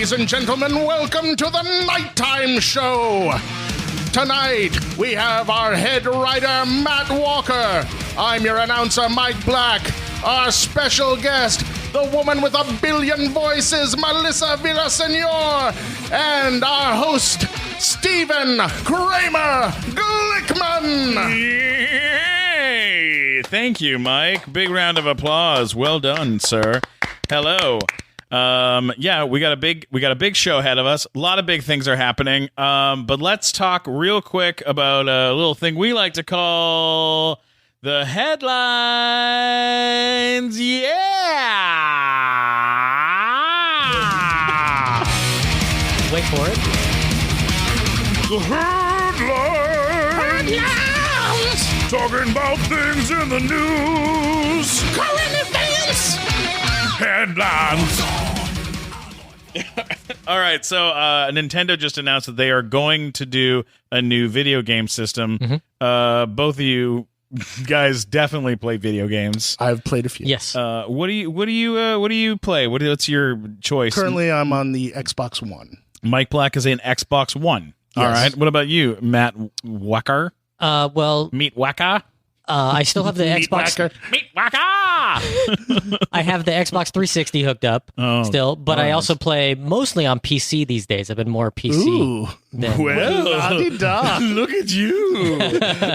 Ladies and gentlemen, welcome to the Nighttime Show. Tonight, we have our head writer, Matt Walker. I'm your announcer, Mike Black. Our special guest, the woman with a billion voices, Mellissa Villasenor. And our host, Stephen Kramer Glickman. Yay! Thank you, Mike. Big round of applause. Well done, sir. Hello. We got a big show ahead of us. A lot of big things are happening. But let's talk real quick about a little thing we like to call the headlines. Yeah. Wait for it. The headlines. Talking about things in the news. Current events. Headlines. All right, so Nintendo just announced that they are going to do a new video game system. Mm-hmm. Both of you guys definitely play video games. I've played a few. Yes. What do you play? What's your choice? Currently, I'm on the Xbox One. Mike Black is an Xbox One. Yes. All right. What about you, Matt Wacker? Meat Wacker? I still have the Xbox. Meat Wacker! I have the Xbox 360 hooked up still, but I also play mostly on PC these days. I've been more PC. Ooh. Well, look at you.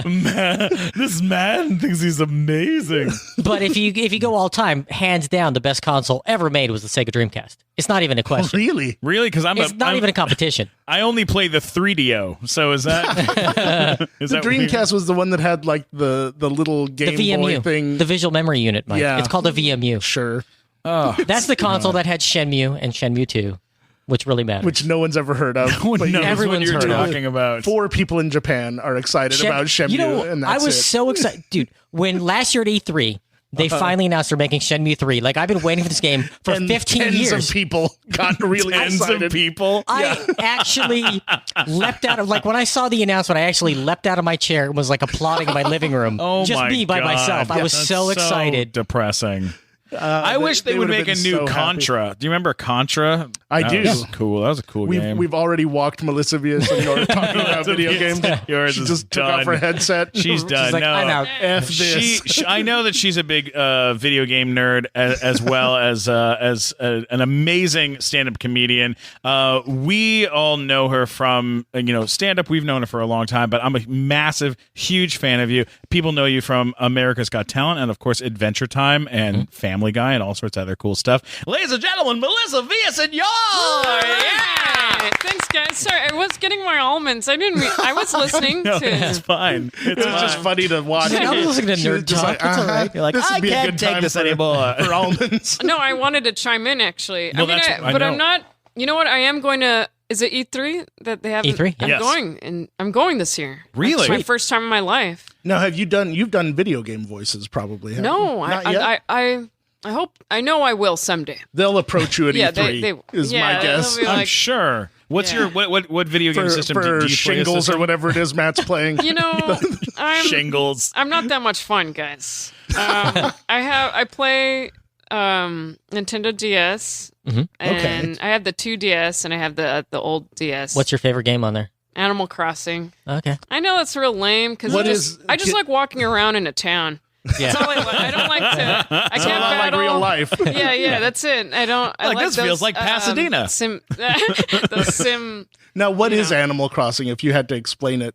Man, this man thinks he's amazing. But if you go all time, hands down, the best console ever made was the Sega Dreamcast. It's not even a question. Really? Really? Because It's not even a competition. I only play the 3DO. So is that The Dreamcast was the one that had like the little Game The Boy VMU, thing. the visual memory unit, Mike. Yeah. It's called a VMU. Sure. Oh, That's the console that had Shenmue and Shenmue 2, which really matters. Which no one's ever heard of. no one but knows what everyone's you're heard of. talking about. 4 people in Japan are excited about Shenmue, You know, and that's I was it. so excited. Dude, when last year at E3, they finally announced they're making Shenmue 3. Like, I've been waiting for this game for And 15 tens years. of people got really Tens excited. of people. I actually leapt out of, like, when I saw the announcement, I actually leapt out of my chair and was, like, applauding in my living room. Oh just my me by God. myself. I was That's so excited. Depressing. I wish they would would've make a been new so Contra. Do you remember Contra? I That do. was cool. That was a cool game. We've already walked Melissa Villasenor talking about video games. Yours She is just took done. off her headset. She's done. She's like, no. I'm out. F this. I know that she's a big video game nerd as well as an amazing stand-up comedian. We all know her from stand-up. We've known her for a long time, but I'm a massive, huge fan of you. People know you from America's Got Talent and, of course, Adventure Time and Family Guy and all sorts of other cool stuff. Ladies and gentlemen, Mellissa Villasenor! Yeah! Thanks, guys. Sorry, I was getting my almonds. I was listening No, to. it's fine. It was just funny to watch. I was listening to She was nerd just talk. like, It's all right. You're like, this I would be a can't good take time this for- anymore. For almonds. No, I wanted to chime in actually. Well, I know. I'm not. You know what? I am going to. Is it E3 that they have? E3? I'm Yes. going, and I'm going this year. Really? It's my first time in my life. Now, you've done video game voices probably, haven't No, you? Not yet? I hope. I know I will someday. They'll approach you at Yeah, E3, is yeah, my guess. they'll be I'm like- sure. What's Yeah. your what video game For, system for do you play? shingles or whatever it is Matt's playing. You know, Shingles. I'm not that much fun, guys. I play Nintendo DS, and Okay. I have the 2DS, and I have the old DS. What's your favorite game on there? Animal Crossing? Okay. I know that's real lame because What I just like walking around in a town. Yeah. That's all I don't like to. I It's a can't lot like battle. real life. Yeah, that's it. I don't. I Like, like this those, feels like Pasadena. The sim. Now, what is Yeah. Animal Crossing, if you had to explain it?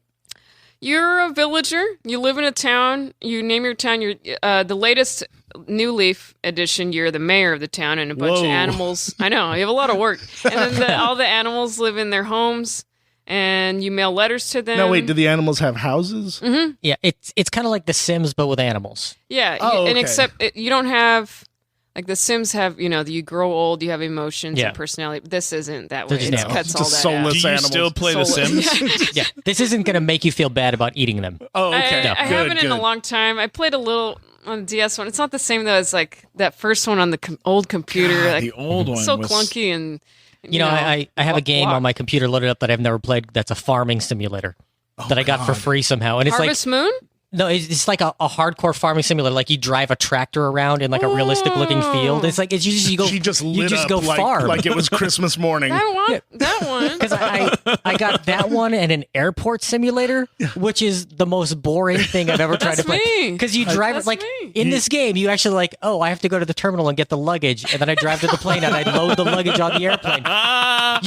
You're a villager. You live in a town. You name your town. You're the latest New Leaf edition. You're the mayor of the town, and a bunch Whoa. of animals. I know you have a lot of work, and then all the animals live in their homes, and you mail letters to them. Now, wait, do the animals have houses? Yeah, it's kind of like The Sims, but with animals. Yeah, Oh, and okay. except you don't have. Like the Sims have, you grow old, you have emotions Yeah. and personality. This isn't that They're way. just It animals. cuts all Just that soulless out. Do you animals. still play The Soulless. Sims? Yeah, this isn't going to make you feel bad about eating them. Oh, okay. I Good, haven't in a good. long time. I played a little on the DS one. It's not the same though as like that first one on the old computer. Like, The old one so was clunky and You know, I have a game block. on my computer loaded up that I've never played that's a farming simulator that I got for free somehow. And it's Harvest like, Moon. No, it's like a hardcore farming simulator. Like you drive a tractor around in like a realistic looking field. It's like you go. She just lit up go farm. like it was Christmas morning. I want that one. Because I got that one and an airport simulator, which is the most boring thing I've ever tried to play. Because you drive it like in this game, you actually like, I have to go to the terminal and get the luggage, and then I drive to the plane and I load the luggage on the airplane.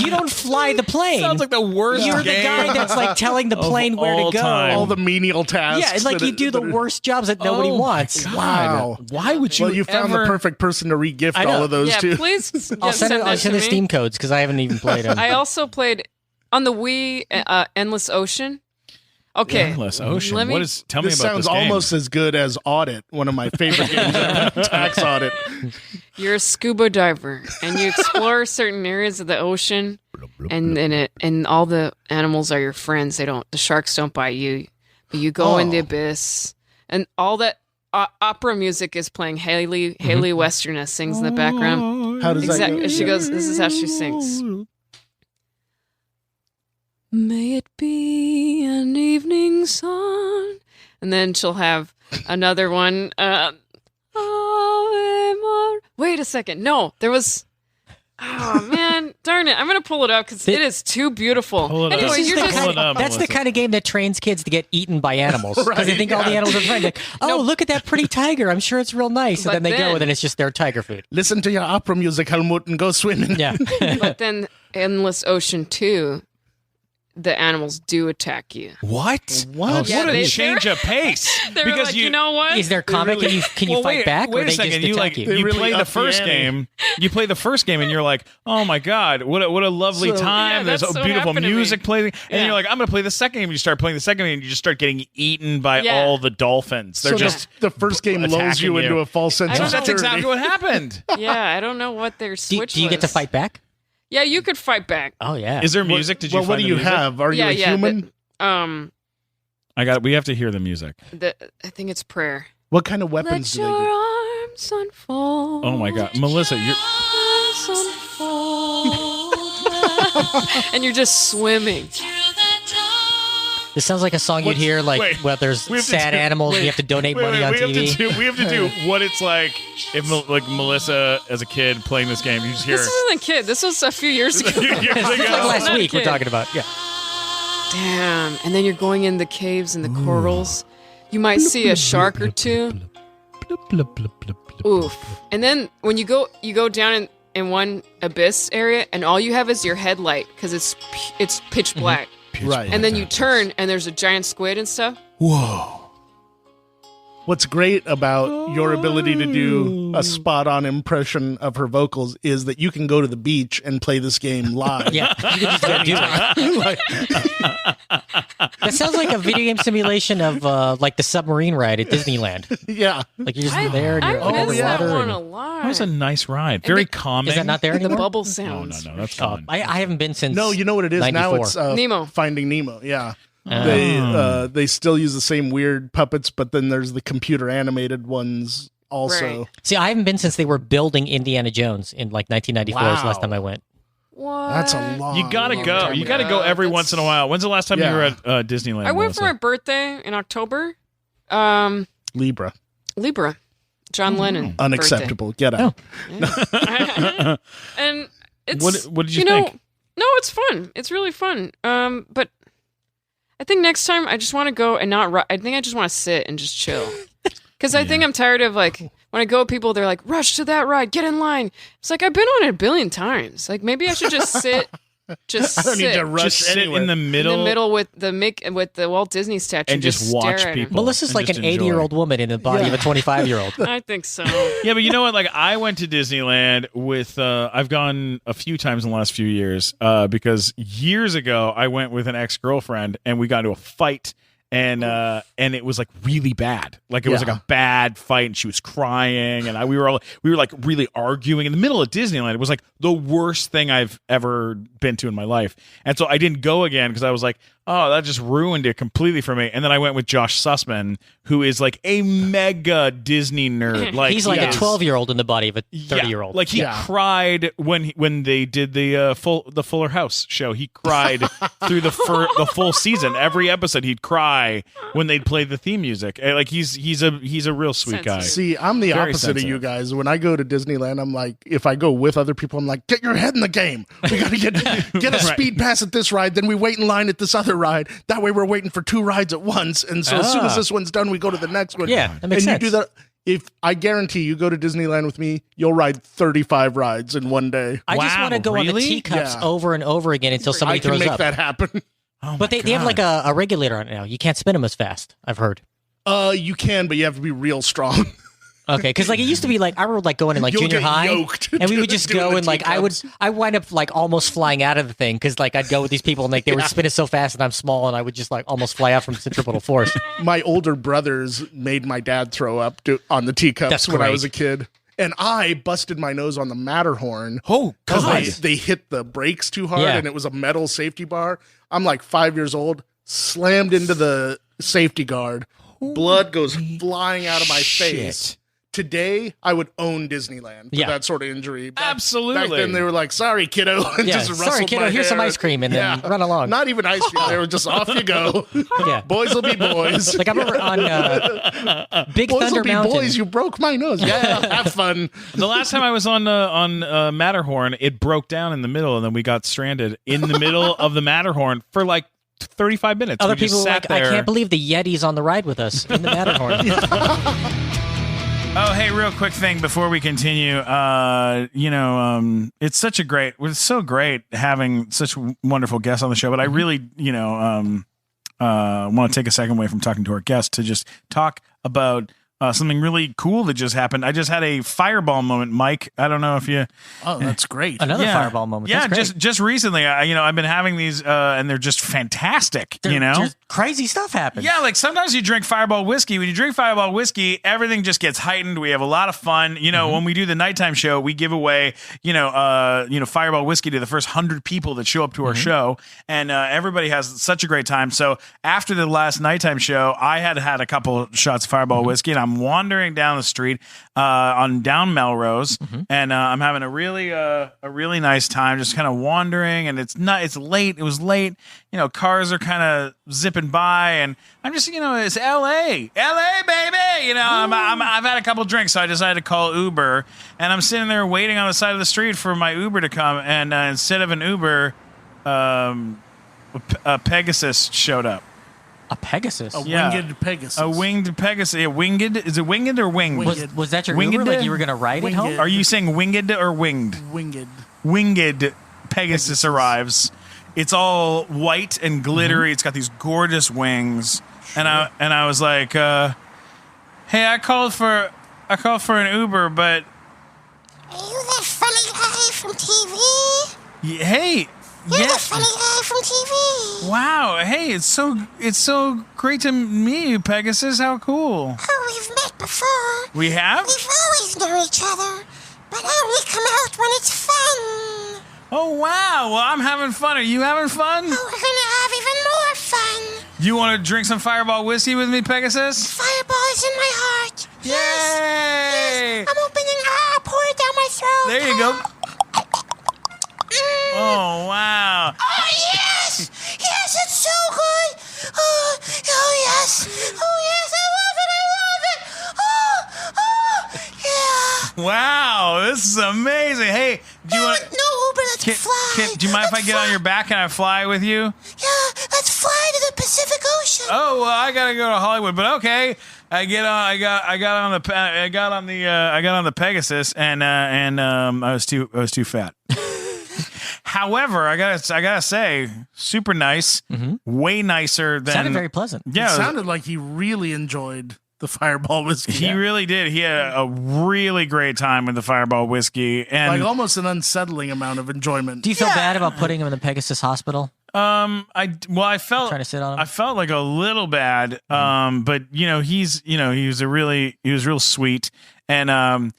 You don't fly the plane. Sounds like the worst. You're game the guy that's like telling the plane where to go. time. All the menial tasks. Yeah, it's like you do the worst jobs that nobody wants. Wow. Why would you? Well, you found the perfect person to re-gift all of those Yeah, to. please. I'll send the Steam codes because I haven't even played them. I also played on the Wii Endless Ocean. Okay. Endless Ocean. Let me- Tell me This about sounds this game. almost as good as Audit, one of my favorite games ever. Tax Audit. You're a scuba diver and you explore certain areas of the ocean, and all the animals are your friends. The sharks don't bite you, but you go in the abyss, and all that opera music is playing. Haley Westerner sings in the background. How does that Exactly. go? She goes. This is how she sings. May it be an evening song, and then she'll have another one. Ave Mar- Wait a second. No, there was. Oh man, darn it! I'm gonna pull it up because it is too beautiful. Pull it up. Anyway, This is you're the just. kind of- that's the kind of game that trains kids to get eaten by animals because they think all the animals are friendly. Like, look at that pretty tiger. I'm sure it's real nice. And But then they go, then- and then it's just their tiger food. Listen to your opera music, Helmut, and go swimming. Yeah. But then Endless Ocean 2, the animals do attack you. What? What? Yeah, What a they- change of pace! They were like, you know what? Is there comic? Can you fight back? Wait or a they second. Just You attack like you? They you really play the upped the first ante. game. You play the first game, and you're like, oh my god, what a lovely So- time! Yeah, There's that's what beautiful happened to me. music playing, and Yeah. you're like, I'm gonna play the second game. You start playing the second game, and you just start getting eaten by Yeah. all the dolphins. They're So just the first game lulls attacking you into a false sense I of don't know. That's security. exactly what happened. Yeah, I don't know what their Do, switch do you get to was. fight back? Yeah, you could fight back. Oh yeah. Is there music? Did you? Well, what find do the you music? have? Are you a human? We have to hear the music. I think it's prayer. What kind of weapons Let do they your get? arms unfold. Oh my god, Melissa, you're. Arms unfold. And you're just swimming. This sounds like a song you'd hear where there's we have to sad do- animals. wait, and you have to donate money on we TV. Have to do what it's like if like Melissa as a kid playing this game. You just hear. This isn't a kid. This was a few years ago. Years This is like ago. last Not a week we're kid. talking about. Yeah. Damn. And then you're going in the caves and the corals. You might see a shark or two. Oof. And then when you go down in one abyss area, and all you have is your headlight because it's pitch black. Right. And then you turn, and there's a giant squid and stuff. Whoa. What's great about your ability to do a spot-on impression of her vocals is that you can go to the beach and play this game live. Yeah. You can just go do it. That sounds like a video game simulation of like the submarine ride at Disneyland. Yeah. Like you're just there and I you're miss that underwater. one and- a lot. That was a nice ride. Very calming. Is that not there the anymore? bubble No, sounds. that's fun. I haven't been since. No, you know what it is? 94. Now it's Nemo. Finding Nemo. Yeah. Oh. They still use the same weird puppets, but then there's the computer animated ones also. Right. See, I haven't been since they were building Indiana Jones in like 1994 was the last Wow. time I went. What? That's a long. You gotta long go. time You ago. gotta go every That's- once in a while. When's the last time you Yeah. were at Disneyland? I went for my Melissa? birthday in October. Libra. Libra. John Lennon. Unacceptable. Get out. birthday. And it's What did you think? No, it's fun. It's really fun. But I think next time I just want to go and not. I think I just want to sit and just chill. Because I think I'm tired of like when I go with people, they're like, "Rush to that ride, get in line." It's like I've been on it a billion times. Like maybe I should just sit. Just I don't need sit to rush Just sit anywhere. in the in middle, the middle with the Walt Disney statue and just stare watch at him. people. Melissa's and like just an enjoy. 80-year-old woman in the body of a 25-year-old. I think so. Yeah, but you know what? Like, I went to Disneyland with. I've gone a few times in the last few years because years ago I went with an ex-girlfriend and we got into a fight. And it was like really bad. Like it was like a bad fight, and she was crying, and we were like really arguing in the middle of Disneyland. It was like the worst thing I've ever been to in my life. And so I didn't go again because I was like, oh, that just ruined it completely for me. And then I went with Josh Sussman, who is like a mega Disney nerd. Like he's like a 12-year-old in the body of a 30-year-old. Like he cried when they did the Fuller House show. He cried through the full season. Every episode he'd cry when they'd play the theme music. Like he's a real sweet guy. See, I'm the Very opposite sensitive. of you guys. When I go to Disneyland, I'm like, if I go with other people, I'm like, get your head in the game. We got to get a speed pass at this ride, then we wait in line at this other ride. That way we're waiting for 2 rides at once. And so as soon as this one's done, we go to the next one. Yeah, that makes sense. You do that. If I guarantee you go to Disneyland with me, you'll ride 35 rides in one day. I just want to go on the really? teacups Yeah. over and over again until somebody I can throws make up. that happen. Oh But they have like a regulator on it now. You can't spin them as fast, I've heard. You can, but you have to be real strong. Okay, because like it used to be like I remember like going in like You'll junior get high, yoked and we would just doing go the and like I wind up like almost flying out of the thing because like I'd go with these people and like they would spin it so fast and I'm small and I would just like almost fly out from centripetal force. My older brothers made my dad throw up on the teacups That's when I great. was a kid. And I busted my nose on the Matterhorn. Oh, Because they hit the brakes too hard Yeah. and it was a metal safety bar. I'm like 5 years old, slammed into the safety guard. Blood goes flying out of my face. Today, I would own Disneyland for Yeah. that sort of injury. Absolutely. Back then, they were like, sorry, kiddo. And Yeah, just sorry, rustled kiddo, my here's some hair. ice cream and then run along. Not even ice cream. They were just off you go. Yeah. Boys will be boys. Like I remember on Big Boys Thunder will be Mountain. boys. You broke my nose. Yeah, have fun. The last time I was on Matterhorn, it broke down in the middle, and then we got stranded in the middle of the Matterhorn for like 35 minutes. Other We just people were sat like, there. I can't believe the Yeti's on the ride with us in the Matterhorn. Oh, hey, real quick thing before we continue. It's so great having such wonderful guests on the show, but I really, want to take a second away from talking to our guests to just talk about something really cool that just happened. I just had a fireball moment, Mike. I don't know if you... Oh, that's great. Another fireball moment. Yeah, That's great. just recently, I've been having these, and they're just fantastic, Just crazy stuff happens. Yeah, like sometimes you drink Fireball whiskey. When you drink Fireball whiskey, everything just gets heightened. We have a lot of fun. When we do the nighttime show, we give away, Fireball whiskey to the first 100 people that show up to our show, and everybody has such a great time. So after the last nighttime show, I had a couple shots of Fireball whiskey, and I'm wandering down the street down Melrose, and I'm having a really nice time, just kind of wandering. And it's late. It was late. Cars are kind of zipping by, and I'm just, it's LA, baby. I've had a couple drinks, so I decided to call Uber, and I'm sitting there waiting on the side of the street for my Uber to come, and instead of an Uber, a Pegasus showed up. A Pegasus. Winged Pegasus. A winged Pegasus. Yeah, winged. Is it winged or winged? Was that your Winged? Uber? Like you were going to ride it home? Winged. Are you saying winged or winged? Winged. Winged Pegasus arrives. It's all white and glittery. It's got these gorgeous wings. And I was like, hey, I called for an Uber, but Are you that funny guy from TV? hey, You're yeah. the funny guy from TV. Wow. Hey, it's so great to meet you, Pegasus. How cool. Oh, we've met before. We have? We've always known each other, but I only come out when it's fun. Oh, wow. Well, I'm having fun. Are you having fun? Oh, we're gonna have even more fun. You want to drink some Fireball whiskey with me, Pegasus? Fireball is in my heart. Yay! Yes. I'm opening. Pour it down my throat. There you go. Oh, wow. Oh, yes! Yes, it's so good! Oh, yes! Oh, yes, I love it! Yeah! Wow, this is amazing. Hey, do you want No Uber, let's fly. do you mind if I get on your back and I fly with you? Yeah, let's fly to the Pacific Ocean. Oh, well, I got to go to Hollywood, but okay. I got on the Pegasus and I was too fat. However, I gotta say, super nice, way nicer than. Sounded very pleasant. It Yeah, sounded like he really enjoyed the Fireball whiskey. he really did. He had a really great time with the Fireball whiskey, and Like almost an unsettling amount of enjoyment. Do you feel bad about putting him in the Pegasus hospital? I felt Trying to sit on him? I felt like a little bad, but he was real sweet, and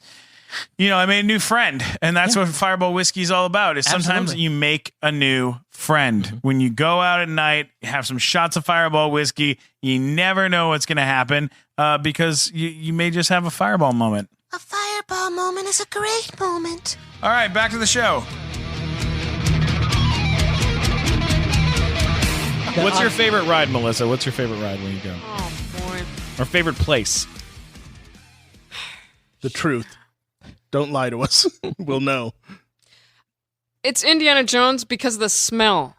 I made a new friend, and that's what Fireball Whiskey is all about. Is sometimes Absolutely. you make a new friend. When you go out at night, have some shots of Fireball Whiskey, you never know what's going to happen because you may just have a fireball moment. A fireball moment is a great moment. All right, back to the show. What's your favorite ride, Melissa? What's your favorite ride when you go? Oh boy. Or favorite place? The truth. Don't lie to us. We'll know. It's Indiana Jones because of the smell.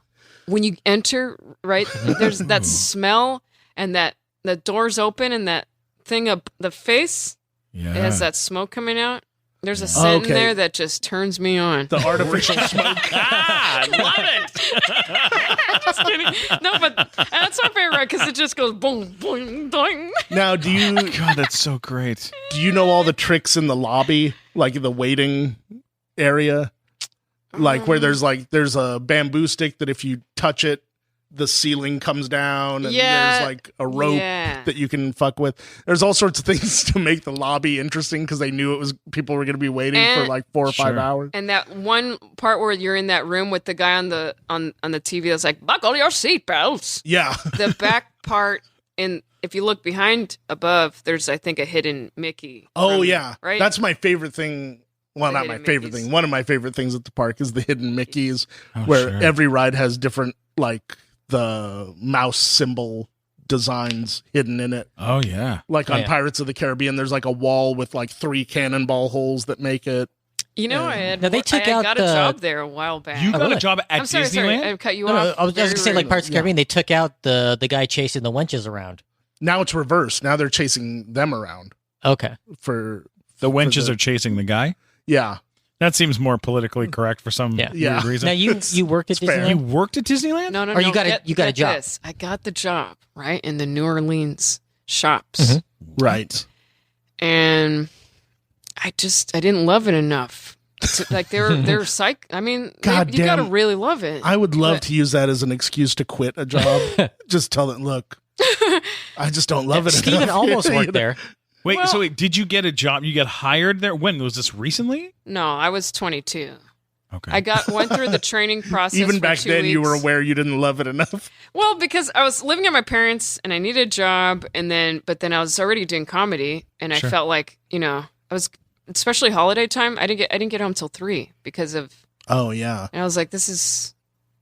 When you enter, right, there's that smell and that the doors open and that thing of the face. Yeah. It has that smoke coming out. There's a scent in there that just turns me on. The artificial smoke. I love it. Just kidding. No, but that's my favorite because it just goes boom, boom, boing. Now, God, that's so great. do you know all the tricks in the lobby, like the waiting area, like where there's a bamboo stick that if you touch it, the ceiling comes down, and Yeah. there's like a rope Yeah. that you can fuck with. There's all sorts of things to make the lobby interesting because they knew people were going to be waiting for And- like 4 or 5 Sure. hours. And that one part where you're in that room with the guy on the TV that's like, buckle your seatbelts. Yeah. The back part, and if you look behind above, there's I think a hidden Mickey. Oh from- yeah. right. That's my favorite thing. Well, The not my hidden favorite Mickeys. thing. One of my favorite things at the park is the hidden Mickeys, Oh, where sure. every ride has different like the mouse symbol designs hidden in it. Oh, yeah. Like on Yeah. Pirates of the Caribbean, there's like a wall with like 3 cannonball holes that make it. You know, I Now, they took I out got the- a job there a while back. You got a really? job at I'm sorry, Disneyland? I cut you No, off. I was very going to say, like rudely. Parts of the Caribbean, they took out the guy chasing the wenches around. Now it's reversed. Now they're chasing them around Okay. for The wenches the- are chasing the guy? yeah. That seems more politically correct for some Yeah. weird Yeah. reason. Now, you worked at It's fair. You Disneyland? worked at Disneyland? No, Or you got a- get- you got a get job. this. I got the job, right, in the New Orleans shops. Mhm. Right. And I didn't love it enough. Like they're psych. I mean, God you gotta damn. really love it. I would love But- to use that as an excuse to quit a job. Just tell them, look, I just don't love it Steven enough. almost You know? worked there. Wait, Well- so wait, did you get a job? You got hired there? When? Was this recently? No, I was 22. Okay. I went through the training process. Even for back 2 then, you were weeks. aware you didn't love it enough. Well, because I was living at my parents and I needed a job, but then I was already doing comedy, and I felt like I was, especially holiday time. I didn't get home till 3 because of. Oh yeah. And I was like, this is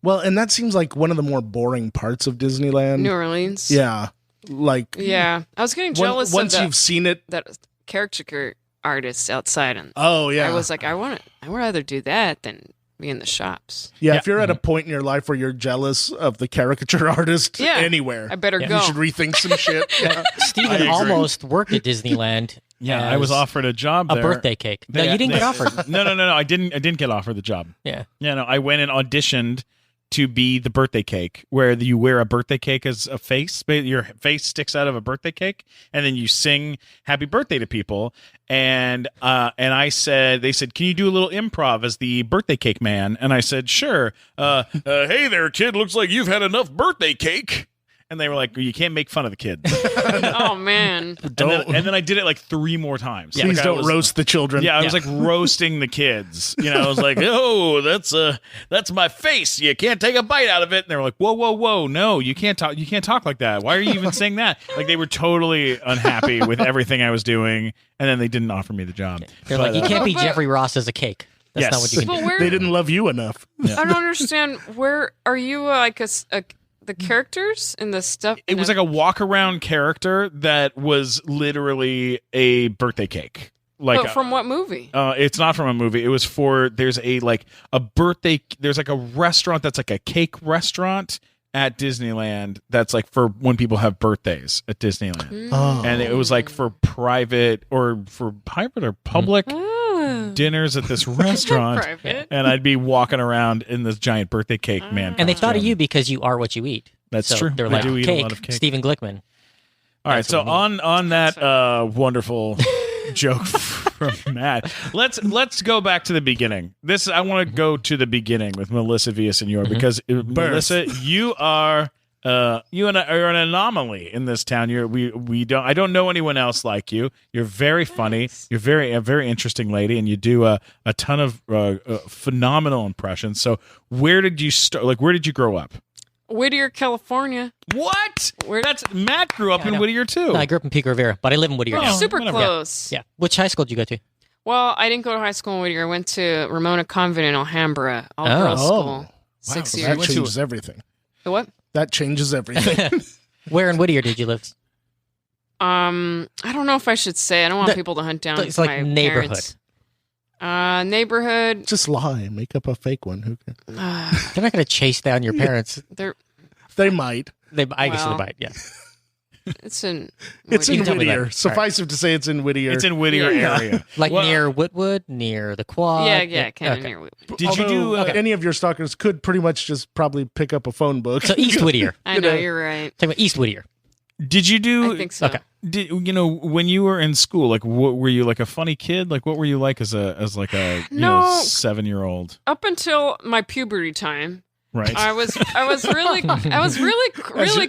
Well, and that seems like one of the more boring parts of Disneyland. New Orleans. Yeah. Like Yeah, I was getting jealous once of you've seen it. that caricature artist outside, and Oh yeah. I was like, I would rather do that than be in the shops. Yeah, if you're at a point in your life where you're jealous of the caricature artist Yeah. anywhere, I better you go. should rethink some shit. Yeah. Steven agree. almost worked at Disneyland. Yeah, I was as offered a job a there. birthday cake. No, you didn't get offered. No, I didn't get offered the job. Yeah. Yeah, no, I went and auditioned to be the birthday cake, where you wear a birthday cake as a face. Your face sticks out of a birthday cake, and then you sing "Happy Birthday" to people. And I said, they said, "Can you do a little improv as the birthday cake man?" And I said, "Sure." Hey there, kid. Looks like you've had enough birthday cake. And they were like, "You can't make fun of the kids." Oh man, And then I did it like 3 more times. Please Like, I don't was- roast the children. Yeah, I was like roasting the kids. I was like, "Oh, that's my face. You can't take a bite out of it." And they were like, "Whoa, no, you can't talk. You can't talk like that. Why are you even saying that?" Like they were totally unhappy with everything I was doing, and then they didn't offer me the job. They're like, you But, can't be But- Jeffrey Ross as a cake. That's Yes. not what you can but do. where they didn't love you enough. I don't understand. Where are you? Like the characters and the stuff. it was like a walk around character that was literally a birthday cake. Like But from what movie? it's not from a movie. It was there's a birthday. There's like a restaurant that's like a cake restaurant at Disneyland. That's like for when people have birthdays at Disneyland. Oh. And it was like for private or for private or public dinners at this restaurant. Private. And I'd be walking around in this giant birthday cake man. And they thought of costume. you because you are what you eat. That's So true. They're I like, do eat a cake, lot of cake. Stephen Glickman. All right, That's so what we on that wonderful joke from Matt, let's go back to the beginning. I want to go to the beginning with Mellissa Villasenor because Melissa, you are you and I are an anomaly in this town. I don't know anyone else like you. You're very funny. You're a very interesting lady, and you do a ton of phenomenal impressions. So where did you start? Like, where did you grow up? Whittier, California. What? Matt grew up in Whittier too. No, I grew up in Pico Rivera, but I live in Whittier now. Super whatever. close. Yeah. Which high school did you go to? Well, I didn't go to high school in Whittier. I went to Ramona Convent in Alhambra, all-girls school. 6 So years. that changes everything. The what? That changes everything. Where in Whittier did you live? I don't know if I should say. I don't want people to hunt down It's like my neighborhood. parents. Neighborhood. Just lie. Make up a fake one. Who can? They're not going to chase down your parents. They might. I guess they might, yeah. It's in It's in can tell me Whittier. later. Suffice it to say, it's in Whittier. It's in Whittier area. Like Well, near Whitwood, near the quad. Yeah, kind of Okay. near Whittier. Did you do? Any of your stalkers could pretty much just probably pick up a phone book. So East Whittier. I know, you're right. Talking about East Whittier. Did you do? I think so. Okay. Did when you were in school? Like, what were you like a funny kid? Like, what were you like as a No. 7-year-old? Up until my puberty time, Right. I was really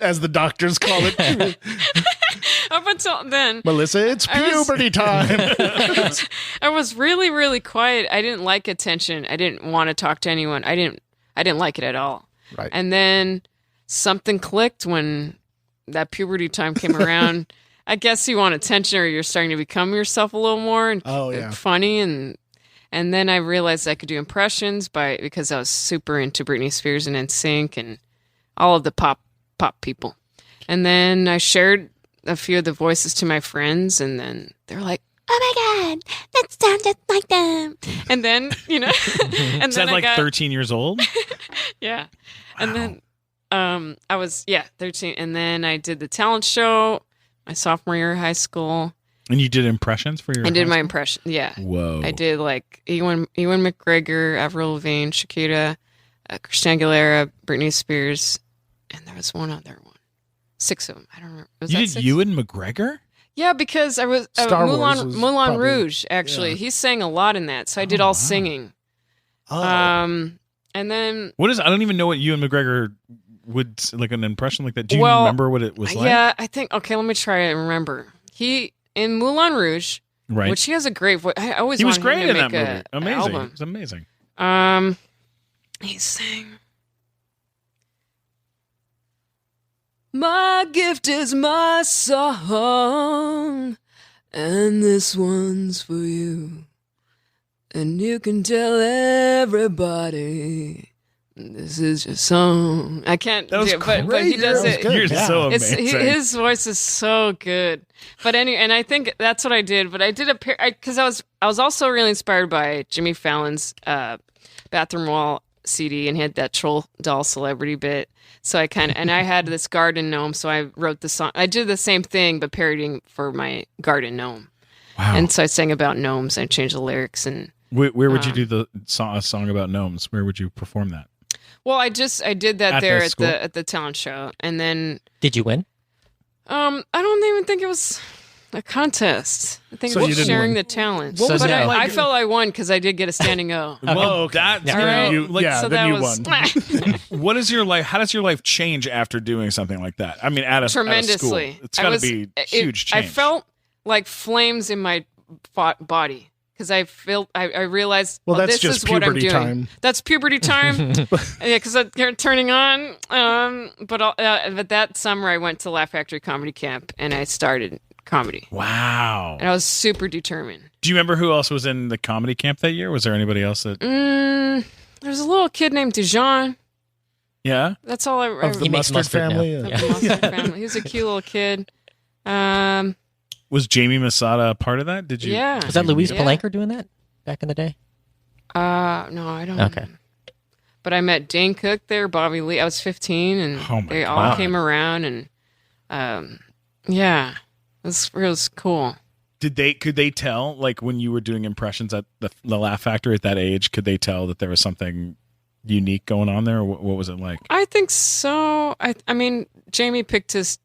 as the doctors call it. up until then. Melissa, it's I was- puberty time. I was really, really quiet. I didn't like attention. I didn't want to talk to anyone. I didn't like it at all. Right. And then something clicked when that puberty time came around. I guess you want attention, or you're starting to become yourself a little more and funny, and then I realized I could do impressions because I was super into Britney Spears and NSYNC and all of the pop people. And then I shared a few of the voices to my friends, and then they're like, "Oh my god, that sounds just like them." And then and Is then that like 13 years old? yeah. And then I was 13, and then I did the talent show my sophomore year of high school. And you did impressions for your? I did high my school? impression. Yeah. Whoa. I did like Ewan McGregor, Avril Lavigne, Shakira, Christina Aguilera, Britney Spears, and there was one other one. 6 of them. I don't remember. Was You that did 6? Ewan McGregor? Yeah, because I was Star Wars was Moulin probably- Rouge. Actually, yeah. he sang a lot in that, so I did all singing. Oh. And then What is? I don't even know what Ewan McGregor would like an impression like that. Do you Well, remember what it was like? yeah, I think. Okay, let me try and remember. He in Moulin Rouge, Right. which he has a great voice. I always He was wanted great him to in that make movie. an Amazing. album. It was amazing. He sang. My gift is my song, and this one's for you. And you can tell everybody this is your song. I can't That was do it, but he great. does That was it. good. You're Yeah. so It's, amazing. his voice is so good. But and I think that's what I did. But I did because I was also really inspired by Jimmy Fallon's Bathroom Wall CD, and he had that troll doll celebrity bit. So I I had this garden gnome, so I wrote the song. I did the same thing, but parodying for my garden gnome. Wow. And so I sang about gnomes. I changed the lyrics, and Where would you do a song about gnomes? Where would you perform that? well, I did that At there the at school? the talent show, and then Did you win? I don't even think it was a contest. I think So it you was didn't sharing win. the talent. What was But it I like? felt I won because I did get a standing O. Well, that's Yeah. All right. You- yeah, so then that you was won. What is your life? How does your life change after doing something like that? I mean, at a tremendously. school. It's got to be huge I change. felt like flames in my body because I realized Well, that's this just is what I'm puberty doing. time. That's puberty time. Yeah, because they're turning on. But that summer I went to Laugh Factory Comedy Camp and I started comedy, Wow. and I was super determined. Do you remember who else was in the comedy camp that year? Was there anybody else that? There's a little kid named Dijon. Yeah. That's all I Of the He makes mustard mustard now. family. of the Mustard family. He was a cute little kid. Was Jamie Masada a part of that? Did you? Yeah. Was that Louise Yeah. Palanker doing that back in the day? No, I don't. Okay. But I met Dane Cook there, Bobby Lee. I was 15, and Oh my they all God. came around, and yeah, it was cool. Could they tell, like, when you were doing impressions at the Laugh Factory at that age? Could they tell that there was something unique going on there? Or what was it like? I think so. I mean, Jamie picked his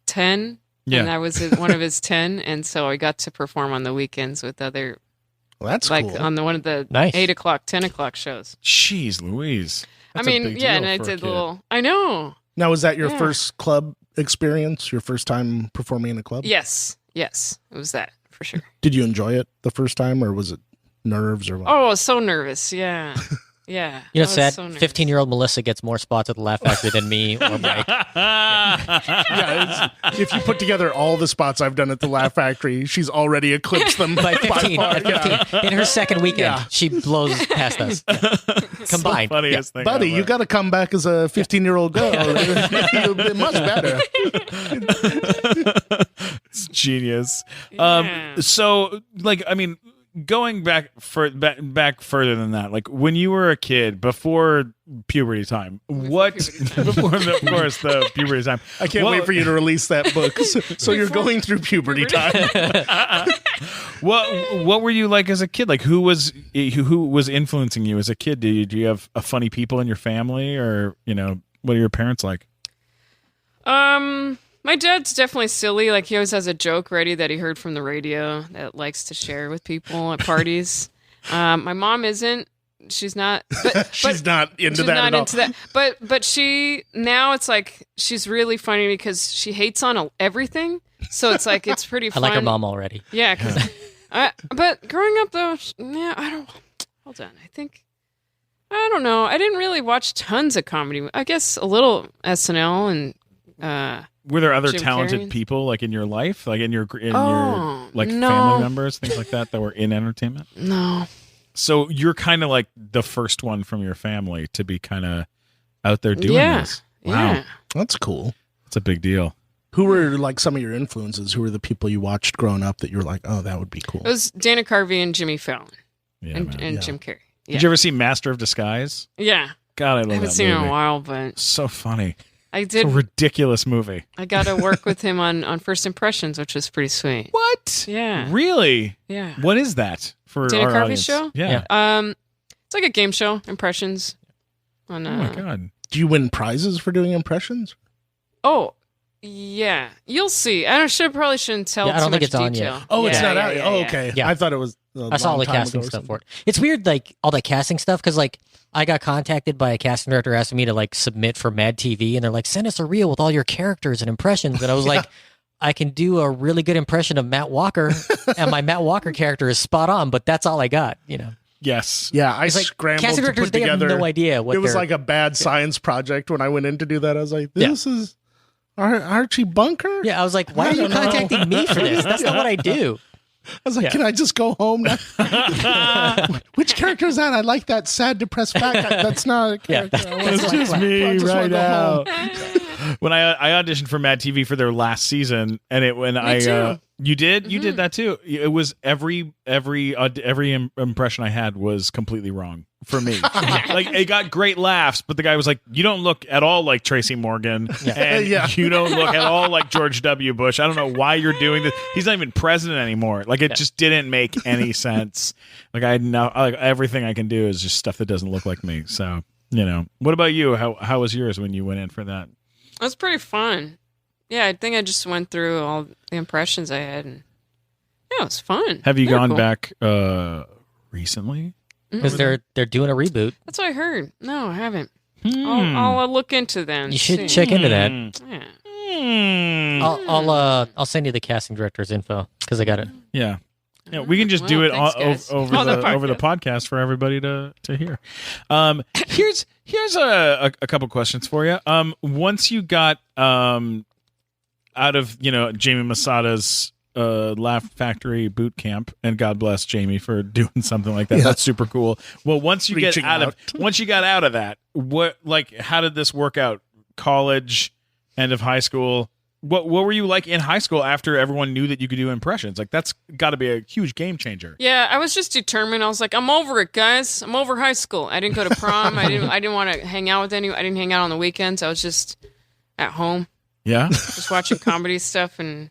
10, Yeah. and I was one of his 10, and so I got to perform on the weekends with other, Well, that's like cool. on one of the Nice. 8 o'clock, 10 o'clock shows. Jeez, Louise. That's a I mean, big yeah, deal and I for a did kid. little. I know. Now, was that your first club experience? Your first time performing in a club? Yes, it was that for sure. Did you enjoy it the first time, or was it nerves or what? Oh, I was so nervous. Yeah. Yeah. You know, I was sad. so nervous. 15-year-old Melissa gets more spots at the Laugh Factory than me or Mike. Yeah, if you put together all the spots I've done at the Laugh Factory, she's already eclipsed them By 15, far, at 15. In her second weekend, she blows past us. Combined. Funniest thing Buddy, ever. you got to come back as a 15-year-old girl. You'll be much better. It's genius. Yeah. So, like, I mean, going back further than that, like when you were a kid before puberty time, before of course the puberty time. I can't wait for you to release that book. So you're going through puberty time. What were you like as a kid? Like who was influencing you as a kid? Do you have funny people in your family, or what are your parents like? My dad's definitely silly. Like, he always has a joke ready that he heard from the radio that likes to share with people at parties. My mom isn't. She's not. She's not into that at all. But she, now it's like, she's really funny because she hates on everything. So it's like, it's pretty I fun. like her mom already. Yeah. But growing up, though, hold on. I don't know. I didn't really watch tons of comedy. I guess a little SNL and... Were there other Jim talented Carrey? people like in your life, like in your no. family members, things like that were in entertainment? No. So you're kind of like the first one from your family to be kind of out there doing this. Wow, Yeah. That's cool. it's a big deal. Who were like some of your influences? Who were the people you watched growing up that you were like, oh, that would be cool? It was Dana Carvey and Jimmy Fallon Yeah, and man. Jim Carrey. Yeah. Did you ever see Master of Disguise? Yeah. God, I love I haven't that seen it movie. in a while, but So funny. I It's a did. ridiculous movie. I got to work with him on First Impressions, which was pretty sweet. What? Yeah. Really? Yeah. What is that for Dana our Carvey's audience? show? Yeah. It's like a game show, Impressions. On, Oh my god. Do you win prizes for doing impressions? Oh, yeah. You'll see. Probably shouldn't tell Yeah, I don't too think much it's on detail. yet. Oh, it's Yeah, not yeah, out yet. yeah, Oh, yeah. okay. Yeah. I thought it was. I saw all the casting stuff for it. It's weird, like all the casting stuff, because like I got contacted by a casting director asking me to like submit for Mad TV, and they're like, send us a reel with all your characters and impressions, and I was like, I can do a really good impression of Matt Walker, and my Matt Walker character is spot on, but that's all I got, Yes. Yeah, I It's like scrambled casting to directors, put they have together. no idea what It was they're- like a bad science project when I went in to do that. I was like, this is Archie Bunker? Yeah, I was like, why are you contacting me for this? That's not what I do. I was like, can I just go home now? Which character is that? I like that sad, depressed fat guy. That's not a Yeah, character. I It's wanna- just I me just wanna right go now. home. When I auditioned for Mad TV for their last season, and too. you did you did that too. It was every impression I had was completely wrong for me. Like it got great laughs, but the guy was like, "You don't look at all like Tracy Morgan, and Yeah. you don't look at all like George W. Bush. I don't know why you're doing this. He's not even president anymore. Like it just didn't make any sense. Like everything I can do is just stuff that doesn't look like me. So what about you? How was yours when you went in for that? It was pretty fun. Yeah, I think I just went through all the impressions I had, and yeah, it was fun. Have you They were gone cool. back recently? Because they're doing a reboot. That's what I heard. No, I haven't. I'll look into them. You should check into that. Yeah. I'll send you the casting director's info because I got it. Yeah. Yeah, we can just do it thanks, guys. over On the the podcast for everybody to hear. Here's a couple questions for you. Once you got out of Jamie Masada's Laugh Factory boot camp, and God bless Jamie for doing something like that. Yeah. That's super cool. Well, once you Reaching once you got out of that, how did this work out? College, end of high school. What were you like in high school after everyone knew that you could do impressions? Like that's got to be a huge game changer. Yeah, I was just determined. I was like, I'm over it, guys. I'm over high school. I didn't go to prom. I didn't want to hang out with anyone. I didn't hang out on the weekends. I was just at home, Yeah. just watching comedy stuff. And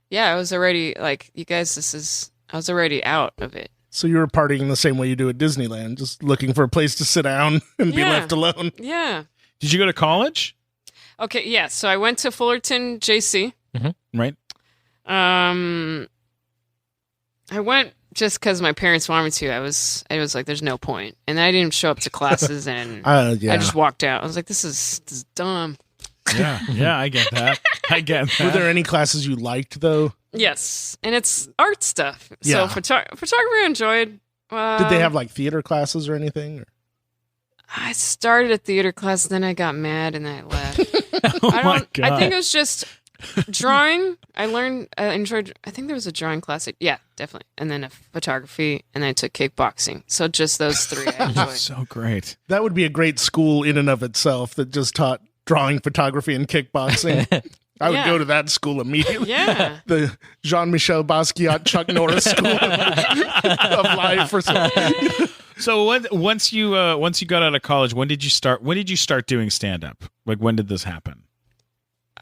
yeah, I was already like, you guys, I was already out of it. So you were partying the same way you do at Disneyland, just looking for a place to sit down and be Yeah. left alone. Yeah. Did you go to college? Okay. Yeah. So I went to Fullerton JC. Right. I went just because my parents wanted me to. I was like, there's no point. And I didn't show up to classes, and Yeah. I just walked out. I was like, this is dumb. Yeah, I get that. Were there any classes you liked though? Yes, and it's art stuff. Yeah. So photography I enjoyed. Did they have like theater classes or anything? Or? I started a theater class, then I got mad and I left. My God. I think it was just drawing. I enjoyed. I think there was a drawing class. Yeah, definitely. And then a photography, and then I took kickboxing. So just those three I enjoyed. So great. That would be a great school in and of itself that just taught drawing, photography, and kickboxing. I would go to that school immediately. Yeah. The Jean-Michel Basquiat, Chuck Norris School of Life or something. So once you got out of college, when did you start doing stand up? Like when did this happen?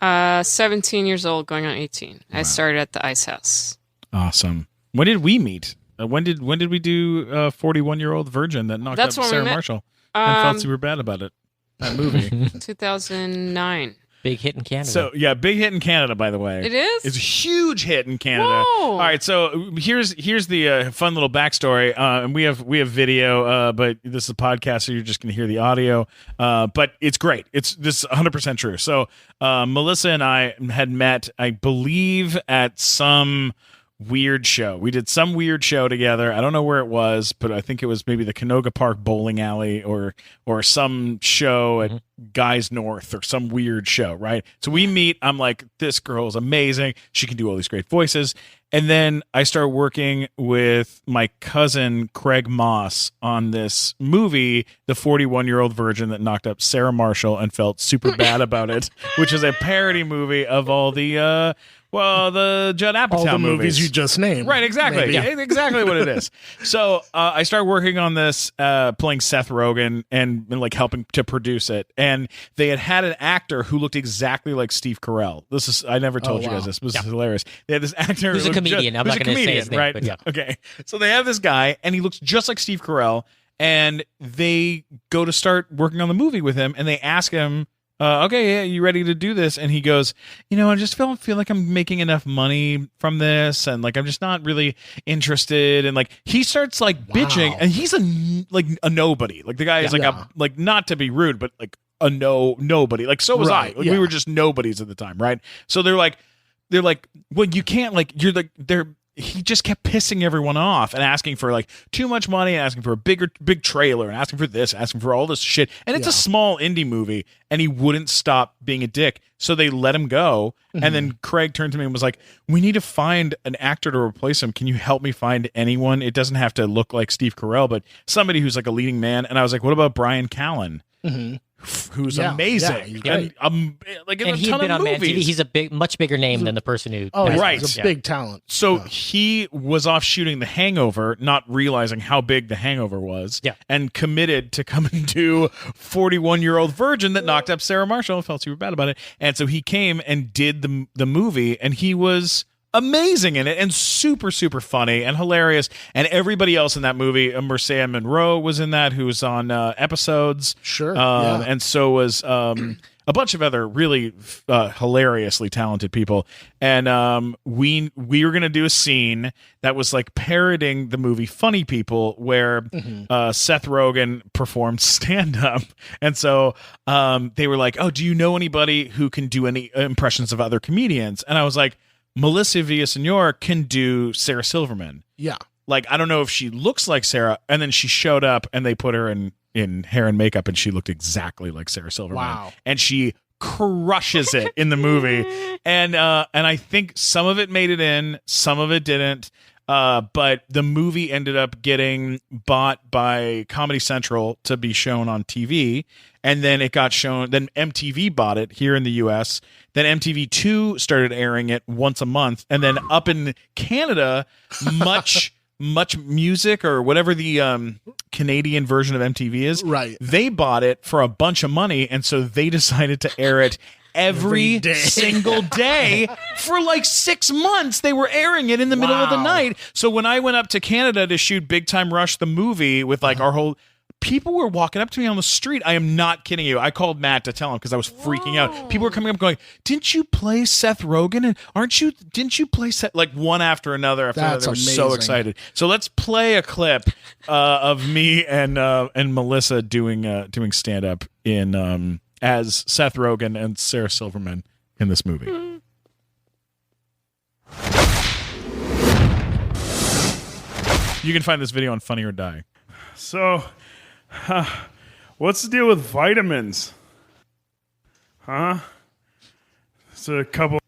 17 years old, going on 18. Wow. I started at the Ice House. Awesome. When did we meet? When did we do 41-year-old virgin that knocked up Sarah Marshall and felt super bad about it? That movie. 2009. Big hit in Canada. So yeah, big hit in Canada, by the way. It is? It's a huge hit in Canada. Whoa. All right, so here's the fun little backstory. And we have video, but this is a podcast, so you're just going to hear the audio. But it's great. This is 100% true. So Mellissa and I had met, I believe, at some weird show. We did some weird show together. I don't know where it was, but I think it was maybe the Canoga Park Bowling Alley or some show at Guys North or some weird show, right? So we meet. I'm like, this girl is amazing. She can do all these great voices. And then I start working with my cousin Craig Moss on this movie, The 41-Year-Old Virgin That Knocked Up Sarah Marshall and Felt Super Bad About It, which is a parody movie of all the the Judd Apatow all the movies you just named. Right, exactly. Maybe. Yeah. Exactly what it is. So I started working on this, playing Seth Rogen and like helping to produce it. And they had an actor who looked exactly like Steve Carell. I never told you guys this. This is hilarious. They had this actor who's a comedian. I'm not going to say his name, right? But yeah. Okay. So they have this guy, and he looks just like Steve Carell. And they go to start working on the movie with him, and they ask him, okay, yeah, you ready to do this? And he goes, I just feel like I'm making enough money from this, and like I'm just not really interested. And like he starts like bitching, and he's a nobody. Like the guy is like not to be rude, but like a nobody. Like so was I. Like we were just nobodies at the time, right? So they're like, well, you can't he just kept pissing everyone off and asking for like too much money and asking for a big trailer and asking for this, asking for all this shit. And it's a small indie movie, and he wouldn't stop being a dick. So they let him go. And then Craig turned to me and was like, we need to find an actor to replace him. Can you help me find anyone? It doesn't have to look like Steve Carell, but somebody who's like a leading man. And I was like, what about Brian Callen? Who's amazing, and like in and a he'd ton been of on Man movies. TV. He's a much bigger name than the person who. Right, he's a big talent. So he was off shooting The Hangover, not realizing how big The Hangover was, and committed to come and do 41-Year-Old Virgin That Knocked Up Sarah Marshall and felt super bad about it. And so he came and did the movie, and he was amazing in it and super, super funny and hilarious. And everybody else in that movie, Marcia Monroe was in that, who was on episodes. Sure. And so was a bunch of other really hilariously talented people. And we were going to do a scene that was like parodying the movie Funny People, where Seth Rogen performed stand-up. And so they were like, oh, do you know anybody who can do any impressions of other comedians? And I was like, Mellissa Villasenor can do Sarah Silverman. Yeah. Like, I don't know if she looks like Sarah. And then she showed up and they put her in hair and makeup, and she looked exactly like Sarah Silverman. Wow. And she crushes it in the movie. And I think some of it made it in, some of it didn't. But the movie ended up getting bought by Comedy Central to be shown on TV. And then it got shown, then MTV bought it here in the US. Then MTV2 started airing it once a month. And then up in Canada, Much Music, or whatever the Canadian version of MTV is, right? They bought it for a bunch of money. And so they decided to air it every single day for like 6 months. They were airing it in the middle of the night. So when I went up to Canada to shoot Big Time Rush, the movie, with like our whole, people were walking up to me on the street. I am not kidding you. I called Matt to tell him because I was freaking out. People were coming up going, didn't you play Seth Rogen? And didn't you play Seth? Like one after another after another. They were so excited. So let's play a clip of me and Mellissa doing stand up in as Seth Rogen and Sarah Silverman in this movie. You can find this video on Funny or Die. So, what's the deal with vitamins? Huh? There's a couple